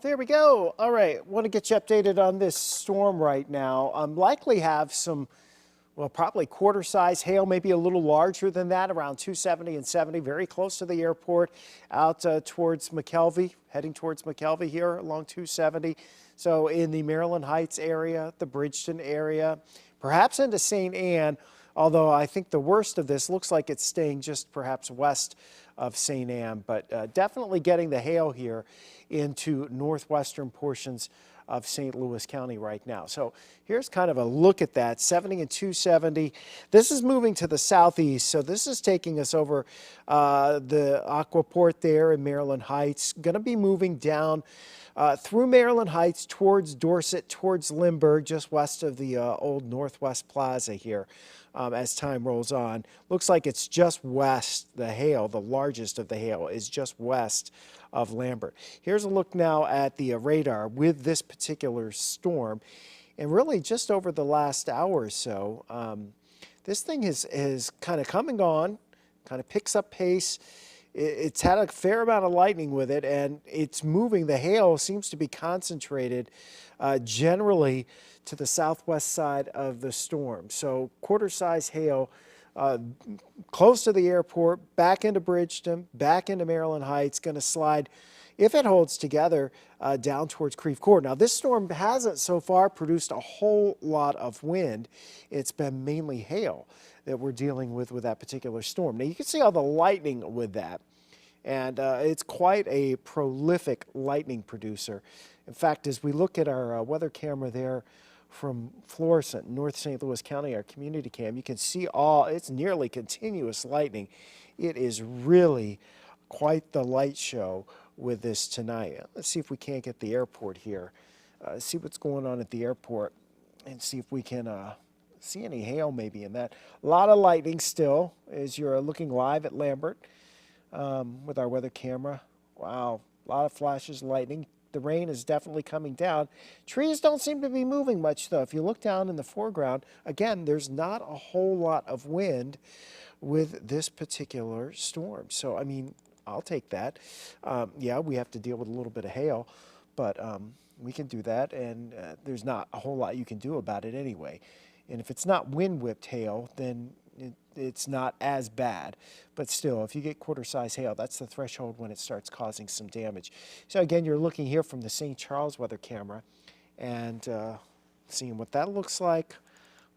There we go. All right, want to get you updated on this storm right now. Likely have some, well, probably quarter-size hail, maybe a little larger than that, around 270 and 70, very close to the airport, out towards McKelvey, heading towards McKelvey here along 270. So in the Maryland Heights area, the Bridgeton area, perhaps into St. Anne, although I think the worst of this looks like it's staying just perhaps west of St. Anne, but definitely getting the hail here into northwestern portions of St. Louis County right now. So here's kind of a look at that, 70 and 270. This is moving to the southeast, so this is taking us over the Aquaport there in Maryland Heights. Going to be moving down through Maryland Heights towards Dorset, towards Lindbergh, just west of the old Northwest Plaza here. As time rolls on. Looks like it's just west, the hail, the largest of the hail is just west of Lambert. Here's a look now at the radar with this particular storm. And really just over the last hour or so, this thing is kind of come and gone, kind of picks up pace. It's had a fair amount of lightning with it, and it's moving. The hail seems to be concentrated generally to the southwest side of the storm. So quarter-size hail close to the airport, back into Bridgeton, back into Maryland Heights, going to slide, if it holds together, down towards Creve Coeur. Now, this storm hasn't so far produced a whole lot of wind. It's been mainly hail that we're dealing with that particular storm. Now, you can see all the lightning with that. And it's quite a prolific lightning producer. In fact, as we look at our weather camera there from Florissant, North St. Louis County, our community cam, you can see it's nearly continuous lightning. It is really quite the light show with this tonight. Let's see if we can't get the airport here. See what's going on at the airport and see if we can see any hail maybe in that. A lot of lightning still as you're looking live at Lambert. With our weather camera. Wow, a lot of flashes, lightning. The rain is definitely coming down. Trees don't seem to be moving much, though. If you look down in the foreground, again, there's not a whole lot of wind with this particular storm. So, I mean, I'll take that. Yeah, we have to deal with a little bit of hail, but we can do that, and there's not a whole lot you can do about it anyway. And if it's not wind-whipped hail, then it's not as bad. But still, if you get quarter-size hail, that's the threshold when it starts causing some damage. So again, you're looking here from the St. Charles weather camera and seeing what that looks like.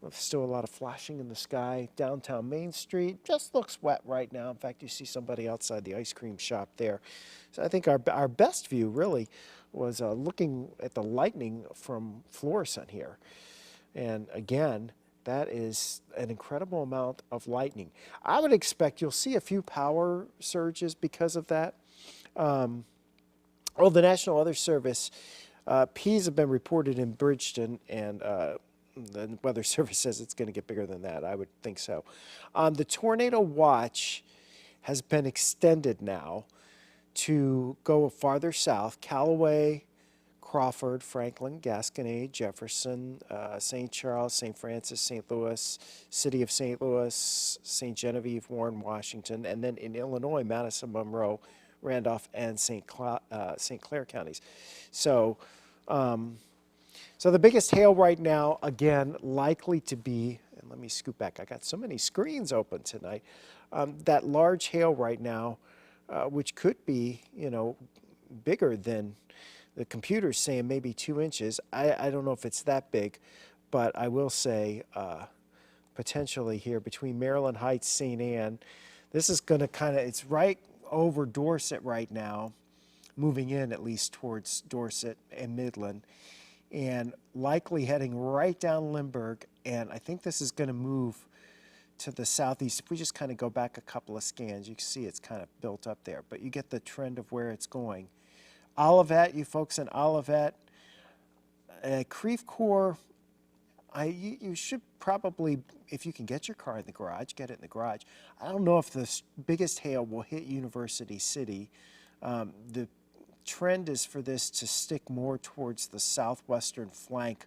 There's still a lot of flashing in the sky. Downtown Main Street just looks wet right now. In fact, you see somebody outside the ice cream shop there. So I think our best view really was looking at the lightning from Florissant here. And again, that is an incredible amount of lightning. I would expect you'll see a few power surges because of that. The National Weather Service, Ps have been reported in Bridgeton, and the Weather Service says it's going to get bigger than that. I would think so. The tornado watch has been extended now to go farther south, Callaway, Crawford, Franklin, Gasconade, Jefferson, St. Charles, St. Francis, St. Louis, City of St. Louis, St. Genevieve, Warren, Washington, and then in Illinois, Madison, Monroe, Randolph, and St. Clair counties. So, so the biggest hail right now, again, likely to be, and let me scoot back. I got so many screens open tonight. That large hail right now, which could be, bigger than the computer's saying maybe 2 inches. I don't know if it's that big, but I will say potentially here between Maryland Heights, St. Anne, this is going to it's right over Dorset right now, moving in at least towards Dorset and Midland, and likely heading right down Lindbergh. And I think this is going to move to the southeast. If we just kind of go back a couple of scans, you can see it's kind of built up there, but you get the trend of where it's going. Olivet, you folks in Olivet, Creve Coeur, you should probably, if you can get your car in the garage, get it in the garage. I don't know if the biggest hail will hit University City. The trend is for this to stick more towards the southwestern flank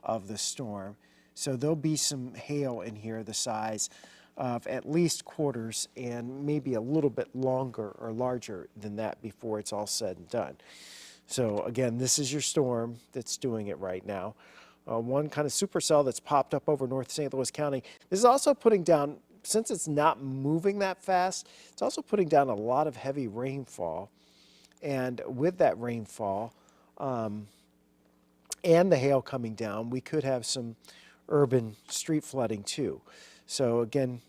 of the storm. So there'll be some hail in here the size of at least quarters and maybe a little bit longer or larger than that before it's all said and done. So again, this is your storm that's doing it right now. One kind of supercell that's popped up over North St. Louis County. This is also putting down, since it's not moving that fast, it's also putting down a lot of heavy rainfall. And with that rainfall and the hail coming down, we could have some urban street flooding too. So again,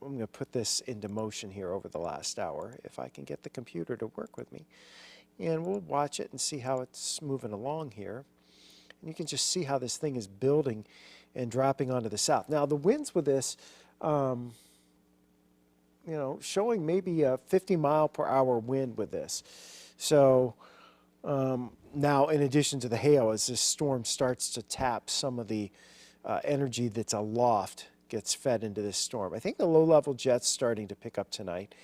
I'm going to put this into motion here over the last hour, if I can get the computer to work with me. And we'll watch it and see how it's moving along here. And you can just see how this thing is building and dropping onto the south. Now, the winds with this, you know, showing maybe a 50-mile-per-hour wind with this. So now, in addition to the hail, as this storm starts to tap, some of the energy that's aloft gets fed into this storm. I think the low-level jet's starting to pick up tonight.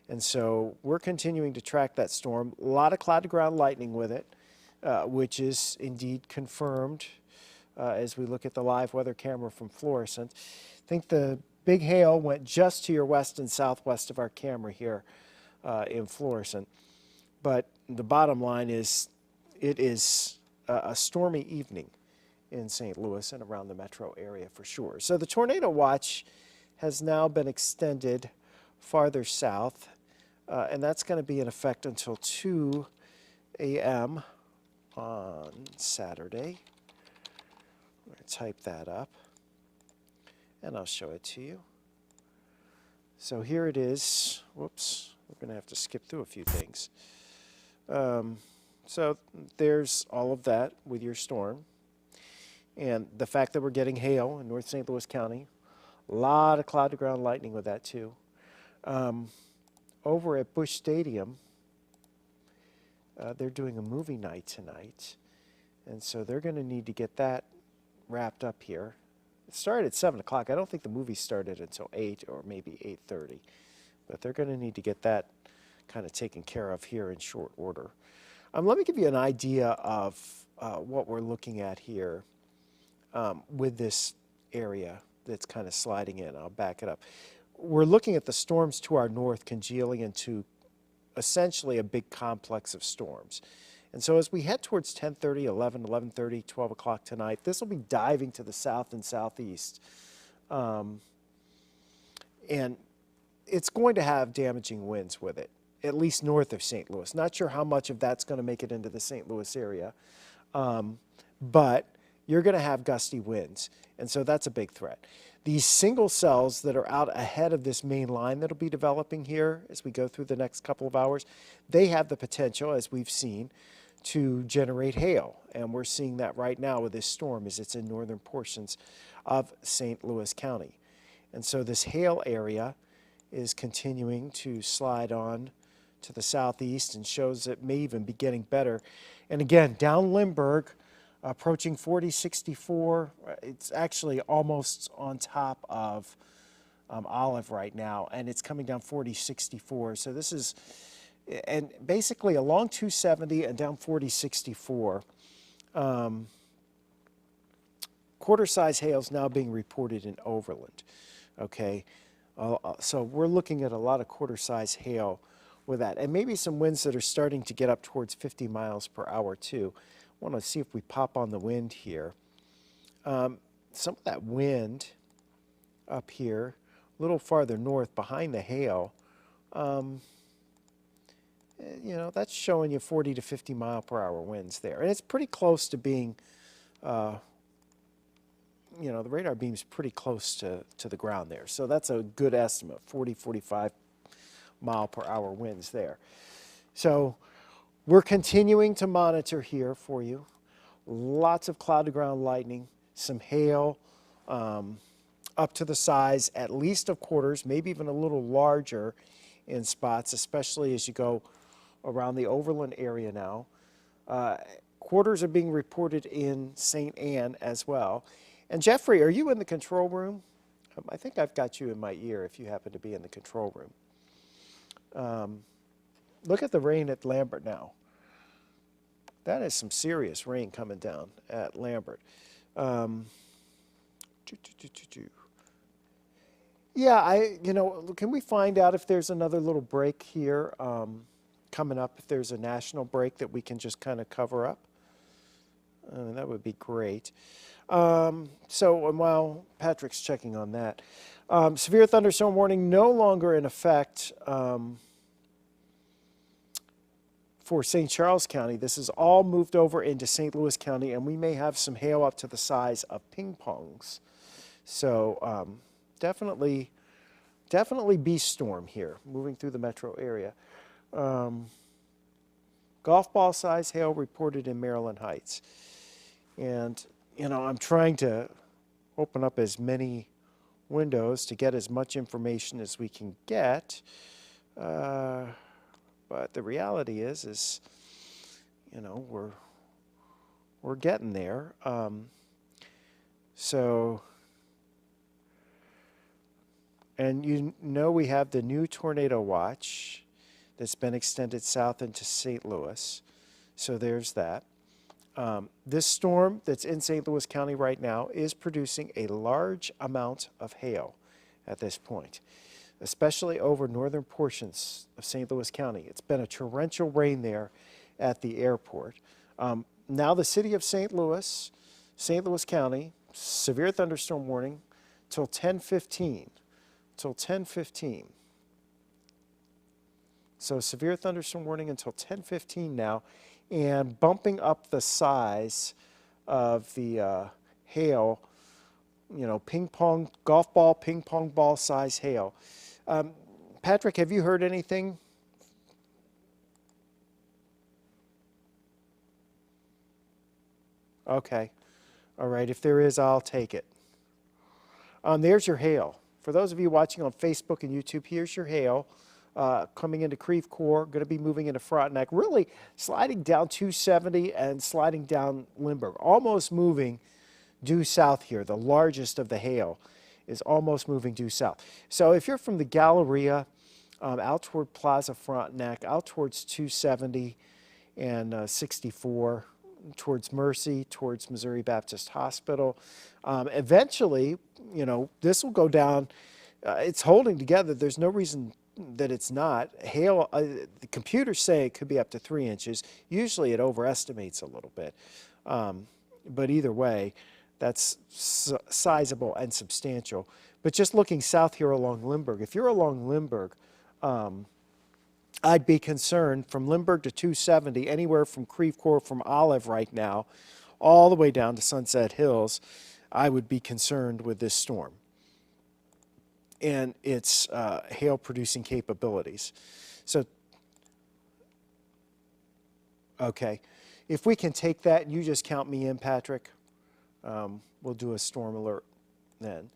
And so we're continuing to track that storm. A lot of cloud-to-ground lightning with it, which is indeed confirmed as we look at the live weather camera from Florissant. I think the big hail went just to your west and southwest of our camera here in Florissant. But the bottom line is it is a stormy evening in St. Louis and around the metro area for sure. So the tornado watch has now been extended farther south, and that's going to be in effect until 2 a.m. on Saturday. I'm going to type that up, and I'll show it to you. So here it is. Whoops, we're going to have to skip through a few things. So there's all of that with your storm. And the fact that we're getting hail in North St. Louis County, a lot of cloud-to-ground lightning with that too. Over at Busch Stadium, they're doing a movie night tonight. And so they're going to need to get that wrapped up here. It started at 7 o'clock. I don't think the movie started until 8 or maybe 8:30. But they're going to need to get that kind of taken care of here in short order. Let me give you an idea of what we're looking at here with this area that's kind of sliding in. I'll back it up. We're looking at the storms to our north congealing into essentially a big complex of storms. And so as we head towards 10:30, 11, 11:30, 12 o'clock tonight, this will be diving to the south and southeast. And it's going to have damaging winds with it, at least north of St. Louis. Not sure how much of that's going to make it into the St. Louis area, but you're going to have gusty winds, and so that's a big threat. These single cells that are out ahead of this main line that'll be developing here as we go through the next couple of hours, they have the potential, as we've seen, to generate hail. And we're seeing that right now with this storm as it's in northern portions of St. Louis County. And so this hail area is continuing to slide on to the southeast and shows it may even be getting better. And again, down Lindbergh, approaching 4064. It's actually almost on top of Olive right now, and it's coming down 4064. So this is, and basically along 270 and down 4064. Quarter-size hail is now being reported in Overland. Okay, so we're looking at a lot of quarter-size hail with that, and maybe some winds that are starting to get up towards 50 miles per hour too. I want to see if we pop on the wind here. Some of that wind up here, a little farther north behind the hail, you know, that's showing you 40 to 50 mile per hour winds there. And it's pretty close to being, you know, the radar beam's pretty close to the ground there. So that's a good estimate, 40, 45 mile per hour winds there. So we're continuing to monitor here for you. Lots of cloud-to-ground lightning, some hail up to the size at least of quarters, maybe even a little larger in spots, especially as you go around the Overland area now. Quarters are being reported in St. Anne as well. And Jeffrey, are you in the control room? I think I've got you in my ear if you happen to be in the control room. Look at the rain at Lambert now. That is some serious rain coming down at Lambert. Yeah, you know, can we find out if there's another little break here coming up if there's a national break that we can just kind of cover up. That would be great. So while Patrick's checking on that, severe thunderstorm warning no longer in effect for St. Charles County. This is all moved over into St. Louis County, and we may have some hail up to the size of ping pongs. So definitely beast storm here, moving through the metro area. Golf ball size hail reported in Maryland Heights. And, you know, I'm trying to open up as many windows to get as much information as we can get. But the reality is, you know, we're getting there. And you know we have the new tornado watch that's been extended south into St. Louis. So there's that. This storm that's in St. Louis County right now is producing a large amount of hail at this point, especially over northern portions of St. Louis County. It's been a torrential rain there at the airport. Now the city of St. Louis County, severe thunderstorm warning till 10:15. Till 10:15. So severe thunderstorm warning until 10:15 now, and bumping up the size of the hail, you know, golf ball, ping pong ball size hail. Patrick, have you heard anything? Okay. All right. If there is, I'll take it. There's your hail. For those of you watching on Facebook and YouTube, here's your hail coming into Creve Coeur, going to be moving into Frontenac, really sliding down 270 and sliding down Lindbergh, almost moving due south here. The largest of the hail is almost moving due south. So if you're from the Galleria out toward Plaza Frontenac, out towards 270 and 64, towards Mercy, towards Missouri Baptist Hospital, eventually, you know, this will go down. It's holding together. There's no reason that it's not. Hail, the computers say it could be up to 3 inches. Usually it overestimates a little bit. But either way, that's sizable and substantial. But just looking south here along Lindbergh, if you're along Lindbergh, I'd be concerned from Lindbergh to 270, anywhere from Creve Coeur, from Olive right now, all the way down to Sunset Hills. I would be concerned with this storm and its hail-producing capabilities. So, okay, if we can take that, and you just count me in, Patrick, we'll do a storm alert then.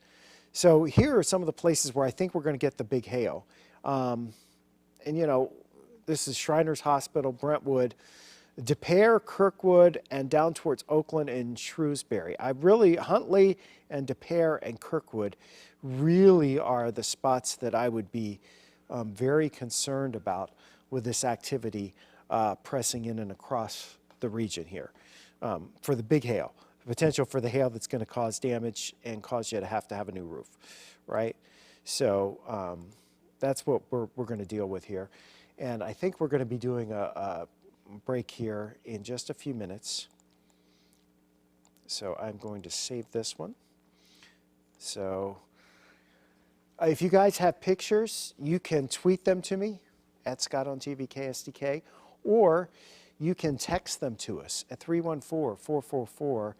So here are some of the places where I think we're going to get the big hail. And, you know, this is Shriners Hospital, Brentwood, De Pere, Kirkwood, and down towards Oakland and Shrewsbury. Huntley and De Pere and Kirkwood really are the spots that I would be very concerned about with this activity pressing in and across the region here for the big hail, the potential for the hail that's going to cause damage and cause you to have a new roof, right? So that's what we're going to deal with here. And I think we're going to be doing a break here in just a few minutes. So I'm going to save this one. So if you guys have pictures, you can tweet them to me at ScottOnTVKSDK, or you can text them to us at 314-444,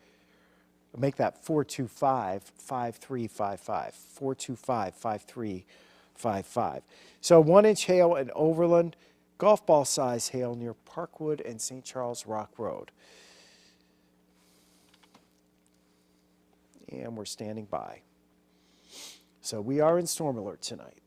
make that 425-5355, 425-5355. So 1-inch hail in Overland, golf ball size hail near Parkwood and St. Charles Rock Road. And we're standing by. So we are in storm alert tonight.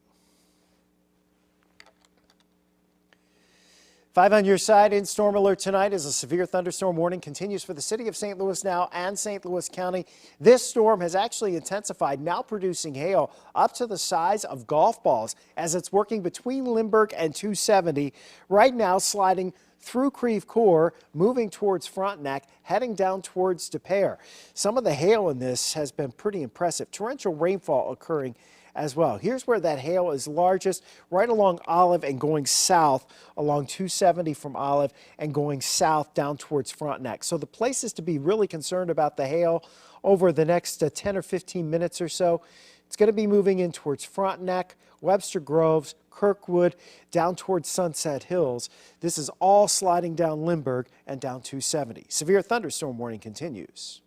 5 on your side in storm alert tonight as a severe thunderstorm warning continues for the city of St. Louis now and St. Louis County. This storm has actually intensified, now producing hail up to the size of golf balls as it's working between Lindbergh and 270. Right now sliding through Creve Coeur, moving towards Frontenac, heading down towards De Pere. Some of the hail in this has been pretty impressive. Torrential rainfall occurring as well. Here's where that hail is largest, right along Olive and going south along 270 from Olive and going south down towards Frontenac. So the places to be really concerned about the hail over the next 10 or 15 minutes or so, it's going to be moving in towards Frontenac, Webster Groves, Kirkwood, down towards Sunset Hills. This is all sliding down Lindbergh and down 270. Severe thunderstorm warning continues.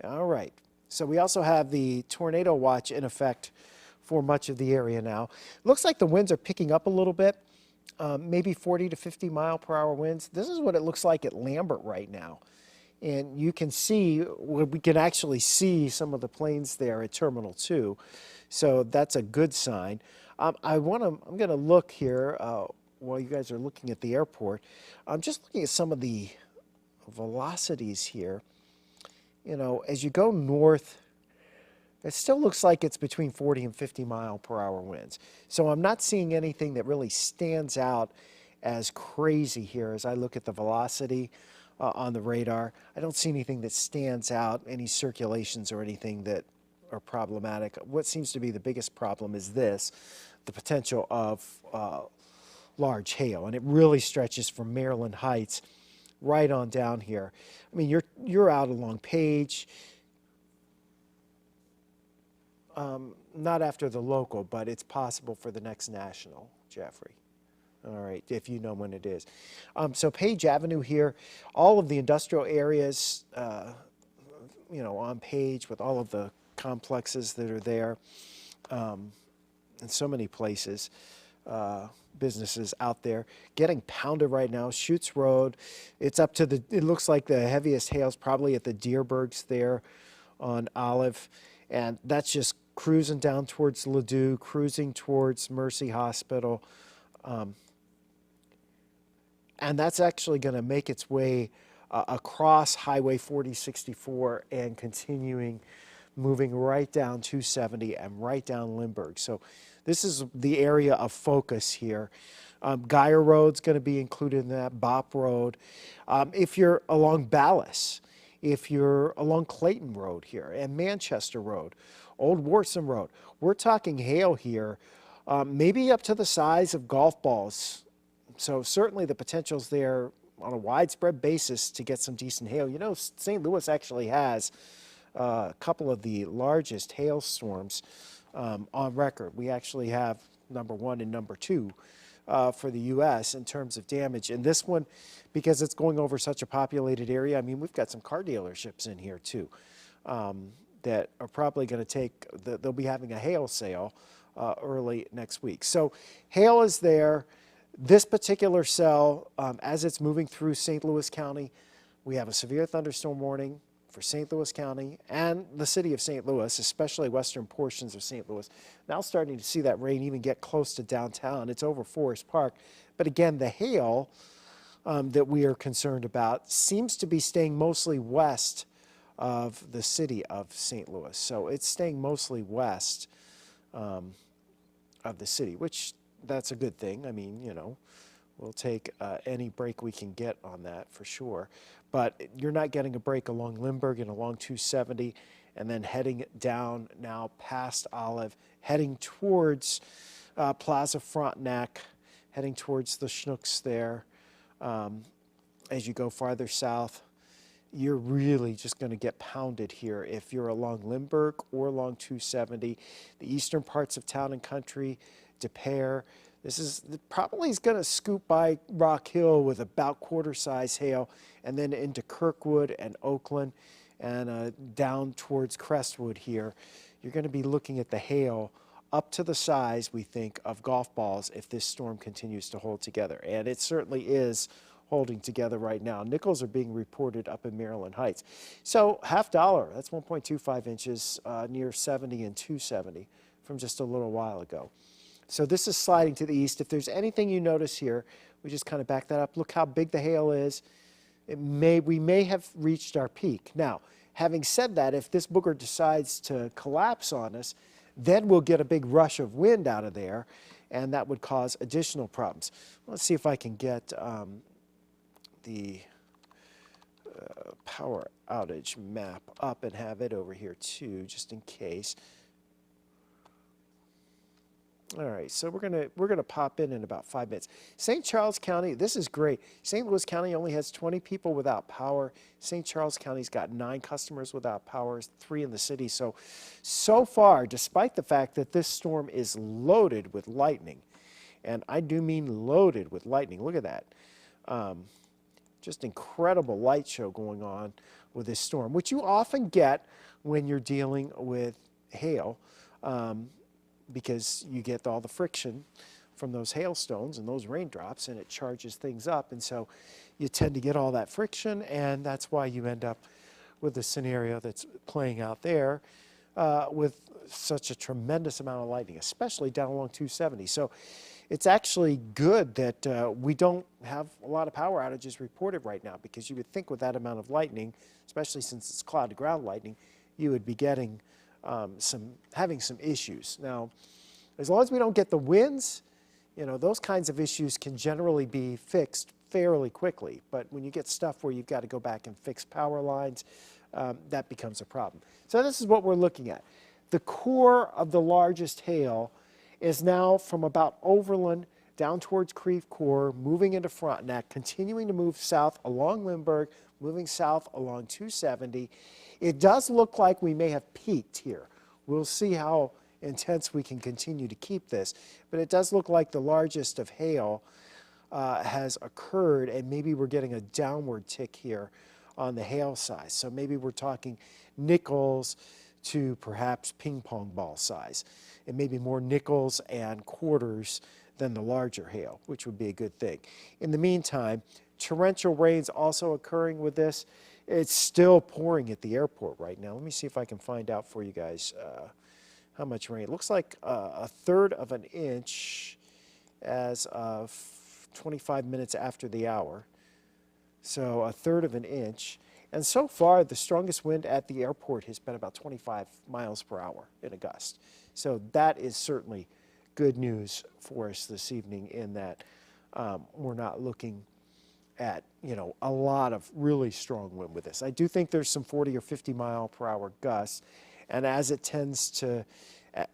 All right, so we also have the tornado watch in effect for much of the area now. Looks like the winds are picking up a little bit, maybe 40 to 50 mile per hour winds. This is what it looks like at Lambert right now. And you can see, we can actually see some of the planes there at Terminal 2. So that's a good sign. I'm going to look here while you guys are looking at the airport. I'm just looking at some of the velocities here. You know, as you go north, it still looks like it's between 40 and 50 mile per hour winds. So I'm not seeing anything that really stands out as crazy here as I look at the velocity on the radar. I don't see anything that stands out, any circulations or anything that are problematic. What seems to be the biggest problem is this, the potential of large hail, and it really stretches from Maryland Heights right on down here. I mean, you're out along Page, not after the local, but it's possible for the next national, Jeffrey. All right, if you know when it is. So Page Avenue here, all of the industrial areas, you know, on Page with all of the complexes that are there, and so many places, businesses out there, getting pounded right now. Schutz Road, it's up to it looks like the heaviest hail's probably at the Deerbergs there on Olive, and that's just cruising down towards Ladue, cruising towards Mercy Hospital. And that's actually going to make its way across Highway 4064 and continuing, moving right down 270 and right down Lindbergh. So this is the area of focus here. Geyer Road's going to be included in that, Bop Road. If you're along Ballas, if you're along Clayton Road here and Manchester Road, Old Warsom Road, we're talking hail here, maybe up to the size of golf balls. So certainly the potential's there on a widespread basis to get some decent hail. You know, St. Louis actually has a couple of the largest hailstorms on record. We actually have number 1 and number 2 for the U.S. in terms of damage. And this one, because it's going over such a populated area, I mean, we've got some car dealerships in here too that are probably going to take, they'll be having a hail sale early next week. So hail is there. This particular cell, as it's moving through St. Louis County, we have a severe thunderstorm warning for St. Louis County and the city of St. Louis, especially western portions of St. Louis. Now starting to see that rain even get close to downtown. It's over Forest Park. But again, the hail that we are concerned about seems to be staying mostly west of the city of St. Louis. So it's staying mostly west of the city, which that's a good thing. I mean, you know, we'll take any break we can get on that for sure. But you're not getting a break along Lindbergh and along 270 and then heading down now past Olive, heading towards Plaza Frontenac, heading towards the Schnooks there. As you go farther south, you're really just going to get pounded here if you're along Lindbergh or along 270. The eastern parts of Town and Country, Des Peres. This is probably going to scoop by Rock Hill with about quarter-size hail, and then into Kirkwood and Oakland, and down towards Crestwood here. You're going to be looking at the hail up to the size, we think, of golf balls if this storm continues to hold together. And it certainly is holding together right now. Nickels are being reported up in Maryland Heights. So $0.50, that's 1.25 inches near 70 and 270 from just a little while ago. So this is sliding to the east. If there's anything you notice here, we just kind of back that up. Look how big the hail is. We may have reached our peak. Now, having said that, if this booger decides to collapse on us, then we'll get a big rush of wind out of there, and that would cause additional problems. Let's see if I can get the power outage map up and have it over here too, just in case. All right, so we're gonna pop in about 5 minutes. St. Charles County, this is great. St. Louis County only has 20 people without power. St. Charles County's got 9 customers without power, 3 in the city. So far, despite the fact that this storm is loaded with lightning, and I do mean loaded with lightning. Look at that. Just incredible light show going on with this storm, which you often get when you're dealing with hail. Because you get all the friction from those hailstones and those raindrops, and it charges things up. And so you tend to get all that friction, and that's why you end up with the scenario that's playing out there with such a tremendous amount of lightning, especially down along 270. So it's actually good that we don't have a lot of power outages reported right now, because you would think with that amount of lightning, especially since it's cloud-to-ground lightning, you would be getting having some issues. Now, as long as we don't get the winds, you know, those kinds of issues can generally be fixed fairly quickly. But when you get stuff where you've got to go back and fix power lines, that becomes a problem. So this is what we're looking at. The core of the largest hail is now from about Overland down towards Creve Coeur, moving into Frontenac, continuing to move south along Lindbergh, moving south along 270. It does look like we may have peaked here. We'll see how intense we can continue to keep this. But it does look like the largest of hail has occurred, and maybe we're getting a downward tick here on the hail size. So maybe we're talking nickels to perhaps ping pong ball size, and maybe more nickels and quarters than the larger hail, which would be a good thing. In the meantime, torrential rains also occurring with this. It's still pouring at the airport right now. Let me see if I can find out for you guys how much rain. It looks like 1/3 of an inch as of 25 minutes after the hour. So 1/3 of an inch. And so far, the strongest wind at the airport has been about 25 miles per hour in a gust. So that is certainly good news for us this evening, in that we're not looking at, you know, a lot of really strong wind with this. I do think there's some 40 or 50 mile per hour gusts, and as it tends to,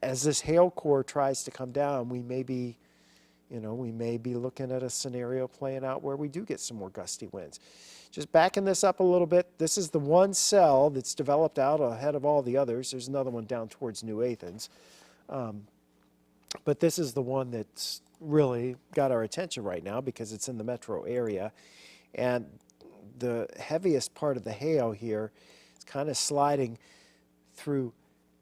as this hail core tries to come down, we may be, you know, we may be looking at a scenario playing out where we do get some more gusty winds. Just backing this up a little bit, this is the one cell that's developed out ahead of all the others. There's another one down towards New Athens. But this is the one that's really got our attention right now because it's in the metro area. And the heaviest part of the hail here is kind of sliding through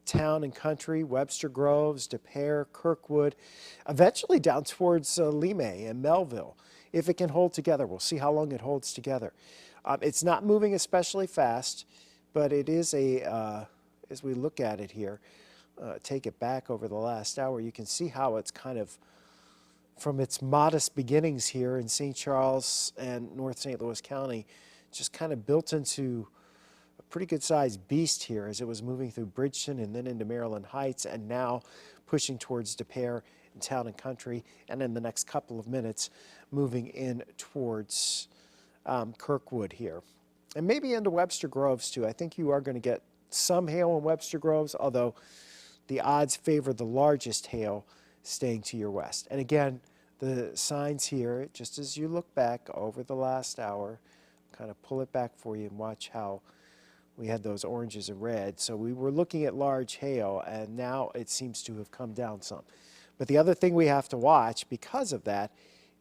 town and country, Webster Groves, Des Peres, Kirkwood, eventually down towards Limay and Melville. If it can hold together, we'll see how long it holds together. It's not moving especially fast, but it is a, as we look at it here, take it back over the last hour, you can see how it's kind of, from its modest beginnings here in St. Charles and North St. Louis County, just kind of built into a pretty good sized beast here as it was moving through Bridgeton and then into Maryland Heights, and now pushing towards Des Peres and Town and Country, and in the next couple of minutes moving in towards Kirkwood here. And maybe into Webster Groves too. I think you are going to get some hail in Webster Groves, although the odds favor the largest hail staying to your west. And again, the signs here, just as you look back over the last hour, kind of pull it back for you and watch how we had those oranges and reds. So we were looking at large hail, and now it seems to have come down some. But the other thing we have to watch because of that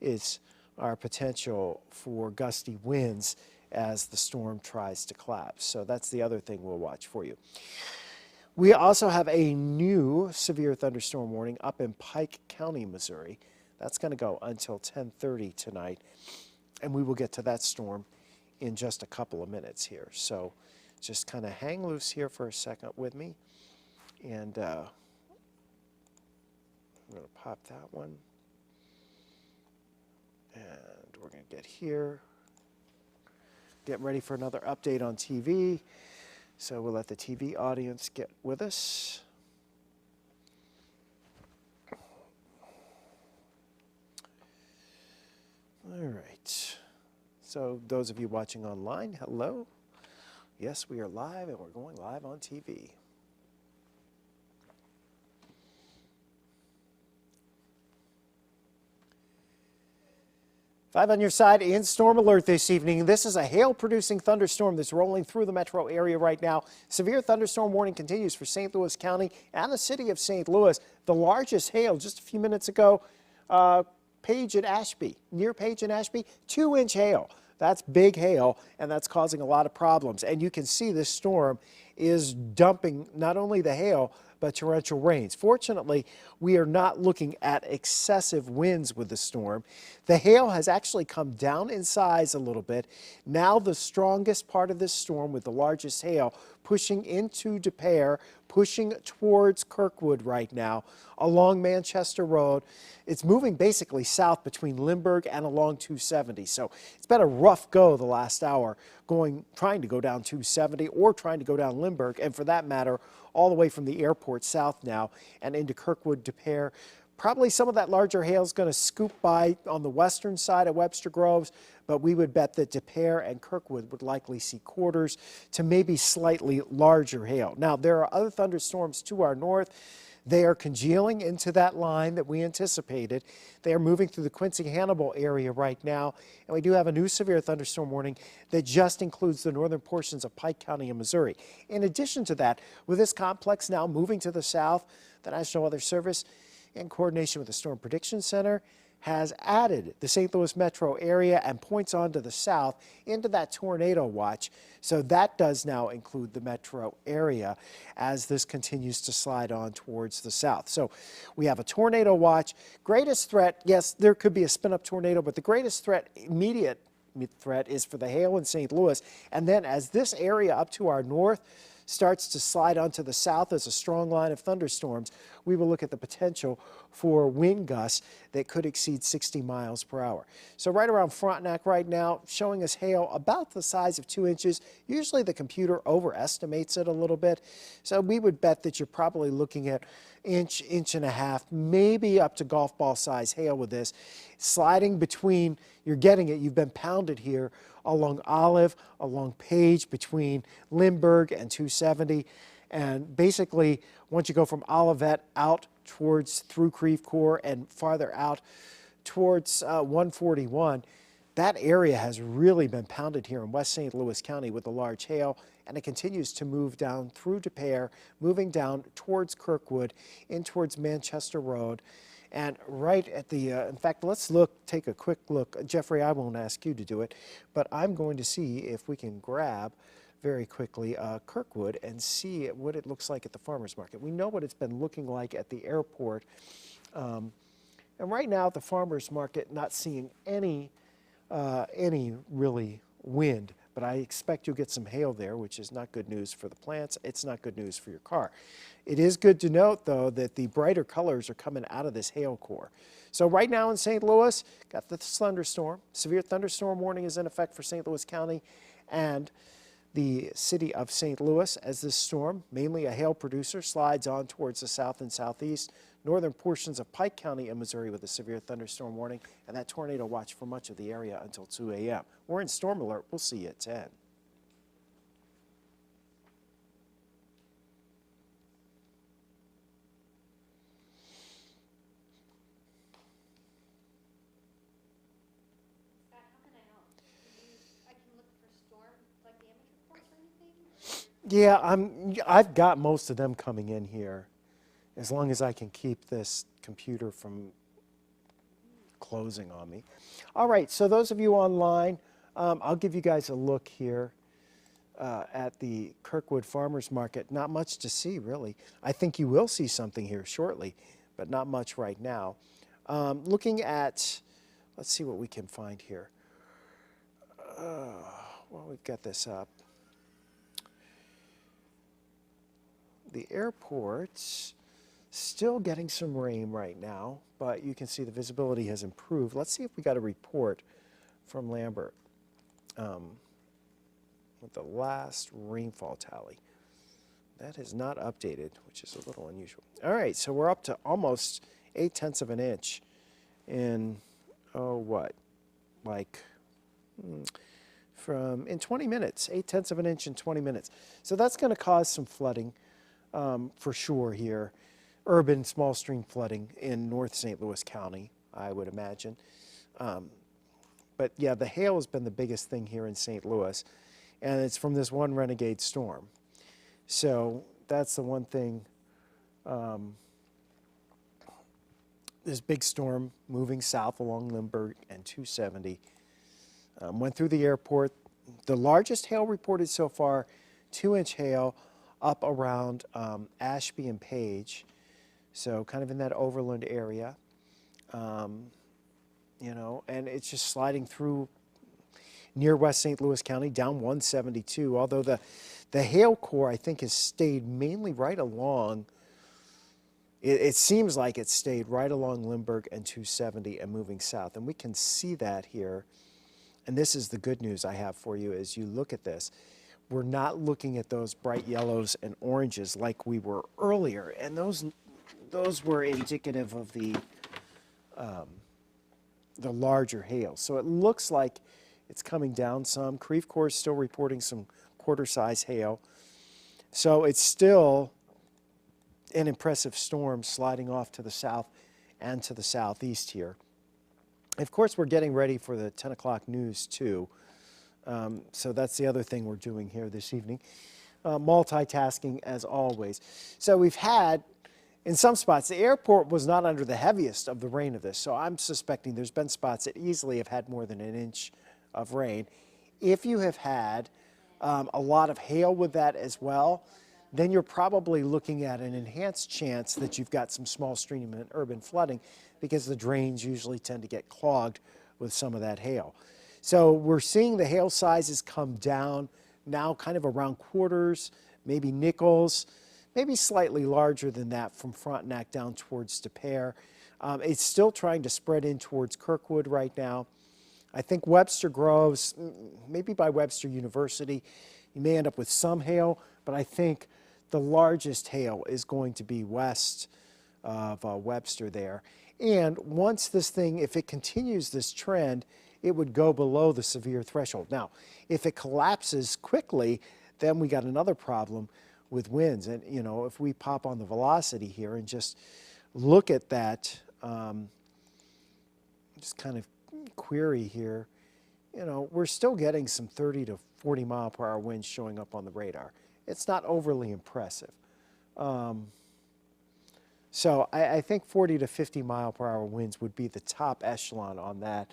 is our potential for gusty winds as the storm tries to collapse. So that's the other thing we'll watch for you. We also have a new severe thunderstorm warning up in Pike County, Missouri. That's going to go until 10:30 tonight, and we will get to that storm in just a couple of minutes here. So just kind of hang loose here for a second with me, and I'm going to pop that one, and we're going to get here. Getting ready for another update on TV. So we'll let the TV audience get with us. All right. So those of you watching online, hello. Yes, we are live, and we're going live on TV. Five on your side in storm alert this evening. This is a hail-producing thunderstorm that's rolling through the metro area right now. Severe thunderstorm warning continues for St. Louis County and the city of St. Louis. The largest hail just a few minutes ago, Page and Ashby, near Page and Ashby, 2-inch hail. That's big hail, and that's causing a lot of problems. And you can see this storm is dumping not only the hail, but torrential rains. Fortunately, we are not looking at excessive winds with the storm. The hail has actually come down in size a little bit. Now the strongest part of this storm with the largest hail pushing into De Pere, pushing towards Kirkwood right now along Manchester Road. It's moving basically south between Lindbergh and along 270. So it's been a rough go the last hour trying to go down 270 or trying to go down Lindbergh, and for that matter, all the way from the airport south now and into Kirkwood, De Pere. Probably some of that larger hail is going to scoop by on the western side of Webster Groves, but we would bet that De Pere and Kirkwood would likely see quarters to maybe slightly larger hail. Now, there are other thunderstorms to our north. They are congealing into that line that we anticipated. They are moving through the Quincy-Hannibal area right now, and we do have a new severe thunderstorm warning that just includes the northern portions of Pike County and Missouri. In addition to that, with this complex now moving to the south, the National Weather Service, in coordination with the Storm Prediction Center, has added the St. Louis metro area and points on to the south into that tornado watch. So that does now include the metro area as this continues to slide on towards the south. So we have a tornado watch. Greatest threat, yes, there could be a spin-up tornado, but the greatest threat, immediate threat, is for the hail in St. Louis. And then as this area up to our north starts to slide onto the south as a strong line of thunderstorms, we will look at the potential for wind gusts that could exceed 60 miles per hour. So right around Frontenac right now, showing us hail about the size of 2 inches. Usually the computer overestimates it a little bit. So we would bet that you're probably looking at inch, inch and a half, maybe up to golf ball size hail with this. Sliding between, you're getting it, you've been pounded here along Olive, along Page, between Lindbergh and 270. And basically, once you go from Olivet out towards through Creve Coeur and farther out towards 141, that area has really been pounded here in West St. Louis County with the large hail, and it continues to move down through De Pere, moving down towards Kirkwood, in towards Manchester Road. And right at the, in fact, let's take a quick look. Jeffrey, I won't ask you to do it, but I'm going to see if we can grab very quickly Kirkwood and see what it looks like at the farmer's market. We know what it's been looking like at the airport. And right now at the farmer's market, not seeing any really wind, but I expect you'll get some hail there, which is not good news for the plants. It's not good news for your car. It is good to note, though, that the brighter colors are coming out of this hail core. So right now in St. Louis, got the thunderstorm. Severe thunderstorm warning is in effect for St. Louis County and the city of St. Louis as this storm, mainly a hail producer, slides on towards the south and southeast. Northern portions of Pike County and Missouri with a severe thunderstorm warning, and that tornado watch for much of the area until 2 a.m. We're in storm alert. We'll see you at 10. Yeah, I've got most of them coming in here, as long as I can keep this computer from closing on me. All right, so those of you online, I'll give you guys a look here at the Kirkwood Farmers Market. Not much to see, really. I think you will see something here shortly, but not much right now. Looking at, let's see what we can find here. Well, we've got this up. The airport's still getting some rain right now, but you can see the visibility has improved. Let's see if we got a report from Lambert with the last rainfall tally. That is not updated, which is a little unusual. All right, so we're up to almost 0.8 of an inch in, oh, what, like in 20 minutes, 8/10 of an inch in 20 minutes. So that's going to cause some flooding for sure here. Urban small stream flooding in North St. Louis County, I would imagine. But yeah, the hail has been the biggest thing here in St. Louis, and it's from this one renegade storm. So that's the one thing. This big storm moving south along Lindbergh and 270 went through the airport. The largest hail reported so far, 2-inch hail up around Ashby and Page, so kind of in that Overland area. You know, and it's just sliding through near West St. Louis County, down 172, although the hail core, I think, has stayed mainly right along. It seems like it stayed right along Lindbergh and 270 and moving south, and we can see that here. And this is the good news I have for you as you look at this. We're not looking at those bright yellows and oranges like we were earlier, and those were indicative of the larger hail. So it looks like it's coming down some. Creve Coeur is still reporting some quarter-size hail. So it's still an impressive storm sliding off to the south and to the southeast here. Of course, we're getting ready for the 10 o'clock news, too. So that's the other thing we're doing here this evening. Multitasking, as always. So we've had, in some spots, the airport was not under the heaviest of the rain of this, so I'm suspecting there's been spots that easily have had more than an inch of rain. If you have had a lot of hail with that as well, then you're probably looking at an enhanced chance that you've got some small stream and urban flooding, because the drains usually tend to get clogged with some of that hail. So we're seeing the hail sizes come down now kind of around quarters, maybe nickels, maybe slightly larger than that from Frontenac down towards De Pere. It's still trying to spread in towards Kirkwood right now. I think Webster Groves, maybe by Webster University, you may end up with some hail, but I think the largest hail is going to be west of Webster there. And once this thing, if it continues this trend, it would go below the severe threshold. Now, if it collapses quickly, then we got another problem with winds. And, you know, if we pop on the velocity here and just look at that, just kind of query here, you know, we're still getting some 30 to 40 mile per hour winds showing up on the radar. It's not overly impressive. So I think 40 to 50 mile per hour winds would be the top echelon on that.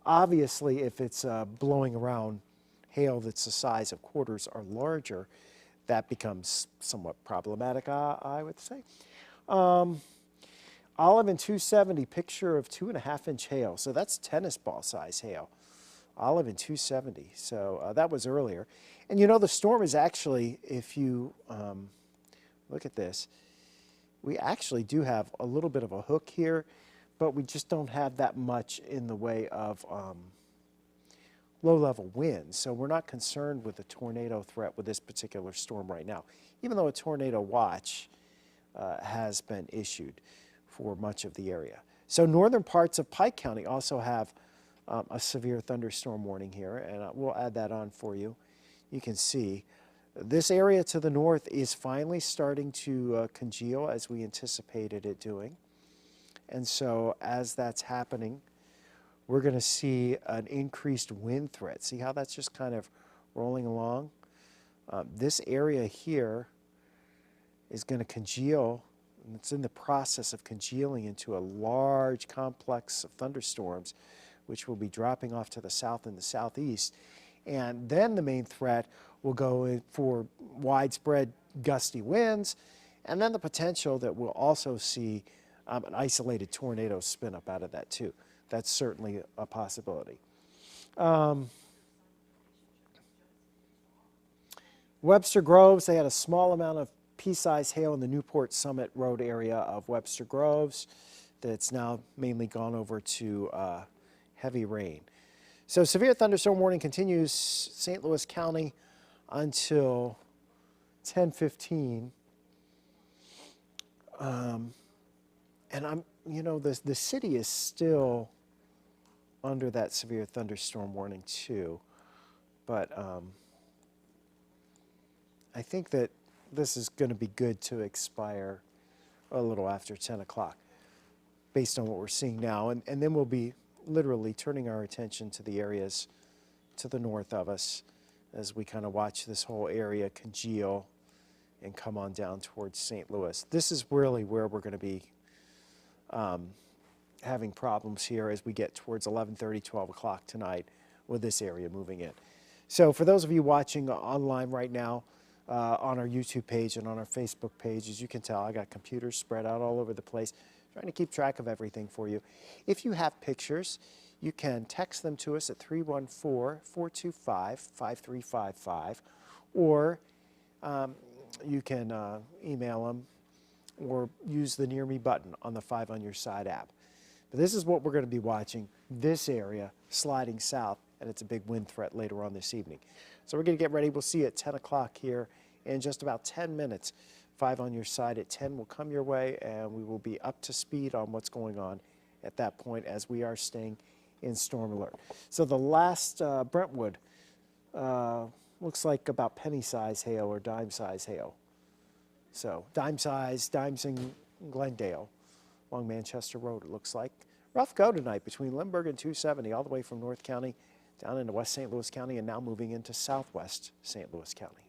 Obviously, if it's blowing around hail that's the size of quarters or larger, that becomes somewhat problematic, I would say. Olive in 270, picture of 2.5-inch hail. So that's tennis ball size hail. Olive in 270. So that was earlier. And you know, the storm is actually, if you look at this, we actually do have a little bit of a hook here, but we just don't have that much in the way of low-level winds. So we're not concerned with the tornado threat with this particular storm right now, even though a tornado watch has been issued for much of the area. So northern parts of Pike County also have a severe thunderstorm warning here, and we'll add that on for you. You can see this area to the north is finally starting to congeal as we anticipated it doing. And so as that's happening, we're going to see an increased wind threat. See how that's just kind of rolling along? This area here is going to congeal, and it's in the process of congealing into a large complex of thunderstorms, which will be dropping off to the south and the southeast. And then the main threat will go in for widespread gusty winds, and then the potential that we'll also see an isolated tornado spin up out of that too. That's certainly a possibility. Webster Groves, they had a small amount of pea-sized hail in the Newport Summit Road area of Webster Groves that's now mainly gone over to heavy rain. So severe thunderstorm warning continues St. Louis County until 10:15. And you know, the city is still under that severe thunderstorm warning too. But I think that this is going to be good to expire a little after 10 o'clock based on what we're seeing now. And then we'll be literally turning our attention to the areas to the north of us as we kind of watch this whole area congeal and come on down towards St. Louis. This is really where we're going to be having problems here as we get towards 11:30, 12 o'clock tonight with this area moving in. So for those of you watching online right now, on our YouTube page and on our Facebook page, as you can tell, I got computers spread out all over the place, trying to keep track of everything for you. If you have pictures, you can text them to us at 314-425-5355, or you can email them or use the Near Me button on the 5 on Your Side app. But this is what we're going to be watching, this area sliding south, and it's a big wind threat later on this evening. So we're going to get ready. We'll see you at 10 o'clock here in just about 10 minutes. 5 on Your Side at 10 will come your way, and we will be up to speed on what's going on at that point as we are staying in storm alert. So the last Brentwood looks like about penny-size hail or dime-size hail. So dime-size, dimes in Glendale along Manchester Road, it looks like. Rough go tonight between Lindbergh and 270 all the way from North County down into West St. Louis County and now moving into southwest St. Louis County.